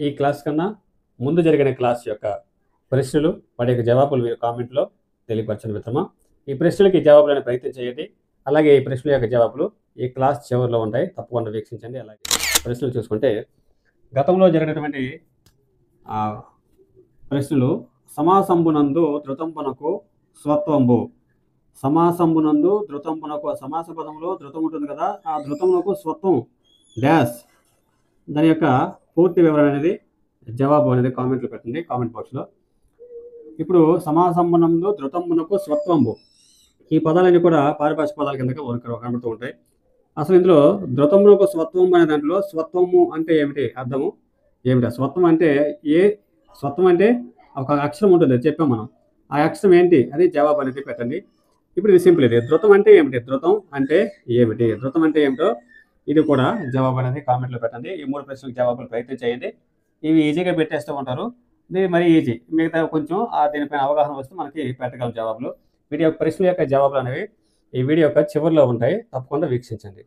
ఈ క్లాస్ కన్నా ముందు జరిగిన క్లాస్ యొక్క ప్రశ్నలు వాటి యొక్క జవాబులు మీరు కామెంట్లో తెలియపరచండి మిత్రమా. ఈ ప్రశ్నలకి జవాబులను ప్రయత్నం చేయండి. అలాగే ఈ ప్రశ్నల యొక్క జవాబులు ఈ క్లాస్ చివరిలో ఉంటాయి, తప్పకుండా వీక్షించండి. అలాగే ప్రశ్నలు చూసుకుంటే గతంలో జరిగినటువంటి ప్రశ్నలు సమాసంబునందు ధృతంబునకు స్వత్వంబు. సమాసంబునందు ధృతంబునకు, సమాస పదంలో ధృతం ఉంటుంది కదా, ఆ ధృతమునకు స్వత్వం డాష్. దాని యొక్క పూర్తి వివరణ అనేది జవాబు అనేది కామెంట్లో పెట్టండి, కామెంట్ బాక్స్లో. ఇప్పుడు సమాసంబునందు ధృతంబునకు స్వత్వంబు, ఈ పదాలన్నీ కూడా పారిభాషిక పదాల కింద కనబడుతూ ఉంటాయి. అసలు ఇందులో ధృతమునకు స్వత్వం అనే దాంట్లో స్వత్వము అంటే ఏమిటి, అర్థము ఏమిటి? స్వత్వం అంటే స్వత్వం అంటే ఒక అక్షరం ఉంటుంది, చెప్పాం మనం. ఆ అక్షరం ఏంటి అది జవాబు అనేది పెట్టండి. ఇప్పుడు ఇది సింపుల్. ఇది ధృతం అంటే ఏమిటి, ధృతం అంటే ఏమిటి, ధృతం అంటే ఏమిటో ఇది కూడా జవాబు అనేది కామెంట్లో పెట్టండి. ఈ 3 ప్రశ్నలకు జవాబులు ప్రయత్నం చేయండి. ఇవి ఈజీగా పెట్టేస్తూ ఉంటారు, ఇది మరీ ఈజీ. మిగతా కొంచెం దీనిపైన అవగాహన వస్తే మనకి పెట్టగలం జవాబులు. వీటి యొక్క ప్రశ్నల యొక్క జవాబులు అనేవి ఈ వీడియో యొక్క చివరిలో ఉంటాయి, తప్పకుండా వీక్షించండి.